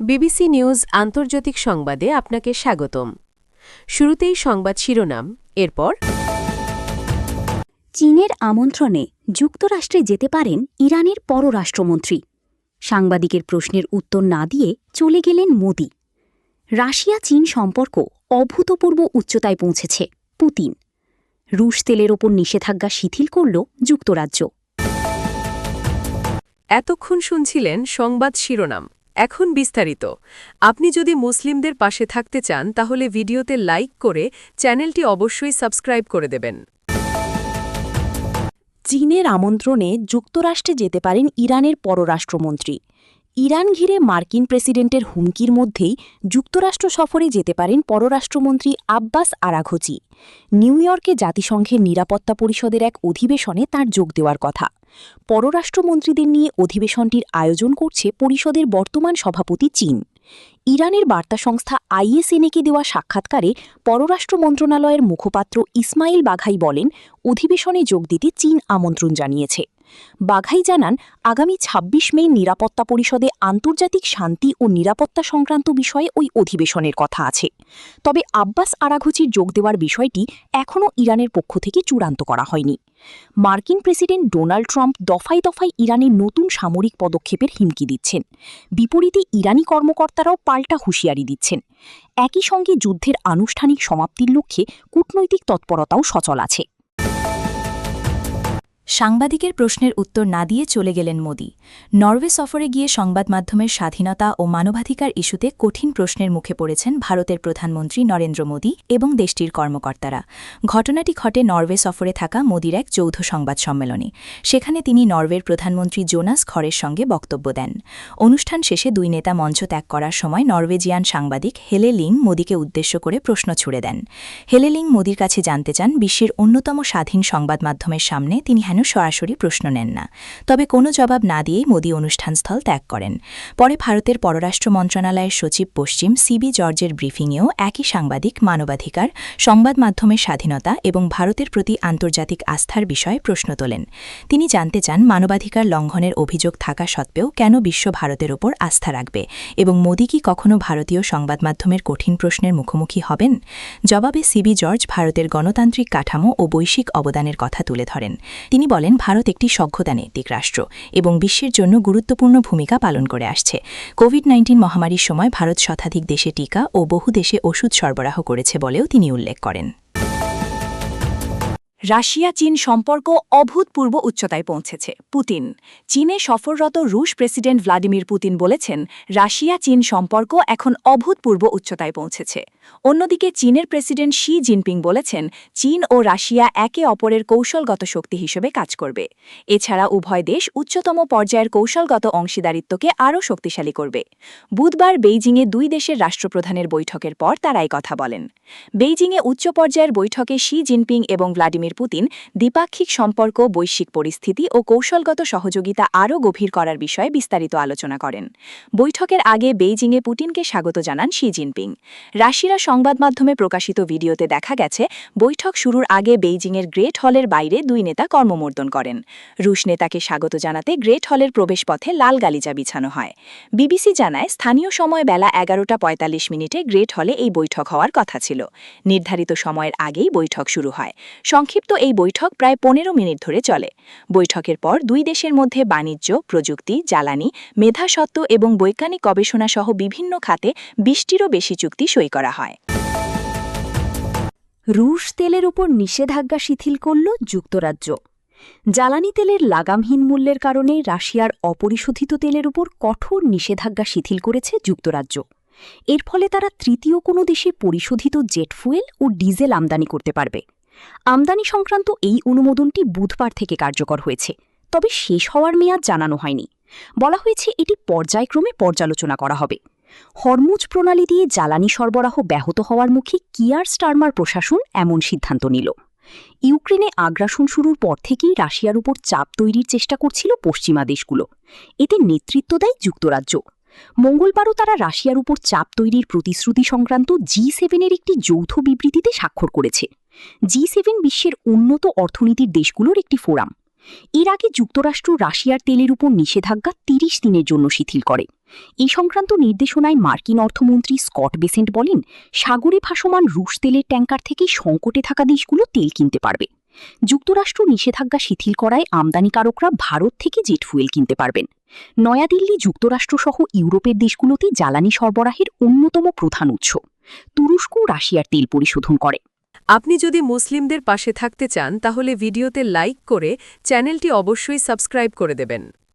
BBC news আন্তর্জাতিক সংবাদে আপনাকে স্বাগতম। শুরুতেই সংবাদ শিরোনাম, এরপর চীনের আমন্ত্রণে যুক্তরাষ্ট্রে যেতে পারেন ইরানের পররাষ্ট্রমন্ত্রী। সাংবাদিকের প্রশ্নের উত্তর না দিয়ে চলে গেলেন মোদি। রাশিয়া চীন সম্পর্ক অভূতপূর্ব উচ্চতায় পৌঁছেছে পুতিন। রুশ তেলের ওপর নিষেধাজ্ঞা শিথিল করল যুক্তরাজ্য। এতক্ষণ শুনছিলেন সংবাদ শিরোনাম। এখন বিস্তারিত। আপনি যদি মুসলিমদের পাশে থাকতে চান তাহলে ভিডিওতে লাইক করে চ্যানেলটি অবশ্যই সাবস্ক্রাইব করে দেবেন। চীনের আমন্ত্রণে যুক্তরাষ্ট্রে যেতে পারেন ইরানের পররাষ্ট্রমন্ত্রী। ইরান ঘিরে মার্কিন প্রেসিডেন্টের হুমকির মধ্যেই যুক্তরাষ্ট্র সফরে যেতে পারেন পররাষ্ট্রমন্ত্রী আব্বাস আরাঘচি। নিউ ইয়র্কে জাতিসংঘের নিরাপত্তা পরিষদের এক অধিবেশনে তাঁর যোগ দেওয়ার কথা। পররাষ্ট্রমন্ত্রীদের নিয়ে অধিবেশনটির আয়োজন করছে পরিষদের বর্তমান সভাপতি চীন। ইরানের বার্তা সংস্থা আইএসএনএকে দেওয়া সাক্ষাৎকারে পররাষ্ট্র মন্ত্রণালয়ের মুখপাত্র ইসমাইল বাঘাই বলেন, অধিবেশনে যোগ দিতে চীন আমন্ত্রণ জানিয়েছে। বাঘাই জানান, আগামী ২৬ মে নিরাপত্তা পরিষদে আন্তর্জাতিক শান্তি ও নিরাপত্তা সংক্রান্ত বিষয়ে ওই অধিবেশনের কথা আছে। তবে আব্বাস আরাঘচির যোগ দেওয়ার বিষয়টি এখনও ইরানের পক্ষ থেকে চূড়ান্ত করা হয়নি। মার্কিন প্রেসিডেন্ট ডোনাল্ড ট্রাম্প দফায় দফায় ইরানের নতুন সামরিক পদক্ষেপের হুমকি দিচ্ছেন। বিপরীতে ইরানি কর্মকর্তারাও পাল্টা হুঁশিয়ারি দিচ্ছেন। একই সঙ্গে যুদ্ধের আনুষ্ঠানিক সমাপ্তির লক্ষ্যে কূটনৈতিক তৎপরতাও সচল আছে। সাংবাদিকের প্রশ্নের উত্তর না দিয়ে চলে গেলেন মোদি। নরওয়ে সফরে গিয়ে সংবাদ মাধ্যমের স্বাধীনতা ও মানবাধিকার ইস্যুতে কঠিন প্রশ্নের মুখে পড়েছেন ভারতের প্রধানমন্ত্রী নরেন্দ্র মোদি এবং দেশটির কর্মকর্তারা। ঘটনাটি ঘটে নরওয়ে সফরে থাকা মোদির এক যৌথ সংবাদ সম্মেলনে। সেখানে তিনি নরওয়ের প্রধানমন্ত্রী জোনাস খরের সঙ্গে বক্তব্য দেন। অনুষ্ঠান শেষে দুই নেতা মঞ্চ ত্যাগ করার সময় নরওয়েজিয়ান সাংবাদিক হেলে লিং মোদিকে উদ্দেশ্য করে প্রশ্ন ছুড়ে দেন। হেলে লিং মোদির কাছে জানতে চান, বিশ্বের অন্যতম স্বাধীন সংবাদ মাধ্যমের সামনে তিনি সরাসরি প্রশ্ন নেন না। তবে কোনো জবাব না দিয়েই মোদি অনুষ্ঠানস্থল ত্যাগ করেন। পরে ভারতের পররাষ্ট্র মন্ত্রণালয়ের সচিব পশ্চিম সিবি জর্জের ব্রিফিংয়েও একই সাংবাদিক মানবাধিকার, সংবাদ মাধ্যমের স্বাধীনতা এবং ভারতের প্রতি আন্তর্জাতিক আস্থার বিষয়ে প্রশ্ন তোলেন। তিনি জানতে চান, মানবাধিকার লঙ্ঘনের অভিযোগ থাকা সত্ত্বেও কেন বিশ্ব ভারতের ওপর আস্থা রাখবে এবং মোদি কি কখনো ভারতীয় সংবাদ মাধ্যমের কঠিন প্রশ্নের মুখোমুখি হবেন? জবাবে সিবি জর্জ ভারতের গণতান্ত্রিক কাঠামো ও বৈশ্বিক অবদানের কথা তুলে ধরেন। তিনি বলেন, ভারত একটি সভ্যতানৈতিক রাষ্ট্র এবং বিশ্বের জন্য গুরুত্বপূর্ণ ভূমিকা পালন করে আসছে। কোভিড-19 মহামারীর সময় ভারত শতাধিক দেশে টিকা ও বহু দেশে ওষুধ সরবরাহ করেছে বলেও তিনি উল্লেখ করেন। রাশিয়া চীন সম্পর্ক অভূতপূর্ব উচ্চতায় পৌঁছেছে পুতিন। চীনে সফররত রুশ প্রেসিডেন্ট ভ্লাদিমির পুতিন বলেছেন, রাশিয়া চীন সম্পর্ক এখন অভূতপূর্ব উচ্চতায় পৌঁছেছে। অন্যদিকে চীনের প্রেসিডেন্ট শি জিনপিং বলেছেন, চীন ও রাশিয়া একে অপরের কৌশলগত শক্তি হিসেবে কাজ করবে। এছাড়া উভয় দেশ উচ্চতম পর্যায়ের কৌশলগত অংশীদারিত্বকে আরও শক্তিশালী করবে। বুধবার বেইজিংয়ে দুই দেশের রাষ্ট্রপ্রধানের বৈঠকের পর তারা এই কথা বলেন। বেইজিংয়ে উচ্চ পর্যায়ের বৈঠকে শি জিনপিং এবং ভ্লাদিমির পুতিন দ্বিপাক্ষিক সম্পর্ক, বৈশ্বিক পরিস্থিতি ও কৌশলগত সহযোগিতা আরও গভীর করার বিষয়ে বিস্তারিত আলোচনা করেন। বৈঠকের আগে বেইজিংয়ে পুতিনকে স্বাগত জানান শি জিনপিং। রাশিয়ার সংবাদ মাধ্যমে প্রকাশিত ভিডিওতে দেখা গেছে, বৈঠক শুরুর আগে বেইজিংয়ের গ্রেট হলের বাইরে দুই নেতা কর্মমর্দন করেন। রুশ নেতাকে স্বাগত জানাতে গ্রেট হলের প্রবেশপথে লাল গালিচা বিছানো হয়। বিবিসি জানায়, স্থানীয় সময় বেলা 11:45 গ্রেট হলে এই বৈঠক হওয়ার কথা ছিল। নির্ধারিত সময়ের আগেই বৈঠক শুরু হয়। সংক্ষিপ্ত এই বৈঠক প্রায় 15 মিনিট ধরে চলে। বৈঠকের পর দুই দেশের মধ্যে বাণিজ্য, প্রযুক্তি, জ্বালানি, মেধাস্বত্ব এবং বৈজ্ঞানিক গবেষণা সহ বিভিন্ন খাতে 20টিরও বেশি চুক্তি সই করা হয়। রুশ তেলের উপর নিষেধাজ্ঞা শিথিল করল যুক্তরাজ্য। জ্বালানি তেলের লাগামহীন মূল্যের কারণে রাশিয়ার অপরিশোধিত তেলের উপর কঠোর নিষেধাজ্ঞা শিথিল করেছে যুক্তরাজ্য। এর ফলে তারা তৃতীয় কোনো দেশে পরিশোধিত জেট ফুয়েল ও ডিজেল আমদানি করতে পারবে। আমদানি সংক্রান্ত এই অনুমোদনটি বুধবার থেকে কার্যকর হয়েছে, তবে শেষ হওয়ার মেয়াদ জানানো হয়নি। বলা হয়েছে এটি পর্যায়ক্রমে পর্যালোচনা করা হবে। হরমুজ প্রণালী দিয়ে জ্বালানি সরবরাহ ব্যাহত হওয়ার মুখে কিয়ার স্টারমার প্রশাসন এমন সিদ্ধান্ত নিল। ইউক্রেনে আগ্রাসন শুরুর পর থেকেই রাশিয়ার উপর চাপ তৈরির চেষ্টা করছিল পশ্চিমা দেশগুলো। এতে নেতৃত্ব দেয় যুক্তরাজ্য। মঙ্গলবারও তারা রাশিয়ার উপর চাপ তৈরির প্রতিশ্রুতি সংক্রান্ত G7-এর একটি যৌথ বিবৃতিতে স্বাক্ষর করেছে। G7 বিশ্বের উন্নত অর্থনীতির দেশগুলোর একটি ফোরাম। এর আগে যুক্তরাষ্ট্র রাশিয়ার তেলের উপর নিষেধাজ্ঞা ৩০ দিনের জন্য শিথিল করে। এই সংক্রান্ত নির্দেশনায় মার্কিন অর্থমন্ত্রী স্কট বেসেন্ট বলেন, সাগরে ভাসমান রুশ তেলের ট্যাঙ্কার থেকে সংকটে থাকা দেশগুলো তেল কিনতে পারবে। যুক্তরাষ্ট্র নিষেধাজ্ঞা শিথিল করায় আমদানিকারকরা ভারত থেকে জেট ফুয়েল কিনতে পারবেন। নয়াদিল্লি যুক্তরাষ্ট্রসহ ইউরোপের দেশগুলোতে জ্বালানি সরবরাহের অন্যতম প্রধান উৎস। তুরস্ক রাশিয়ার তেল পরিশোধন করে। আপনি যদি মুসলিমদের পাশে থাকতে চান তাহলে ভিডিওতে লাইক করে চ্যানেলটি অবশ্যই সাবস্ক্রাইব করে দেবেন।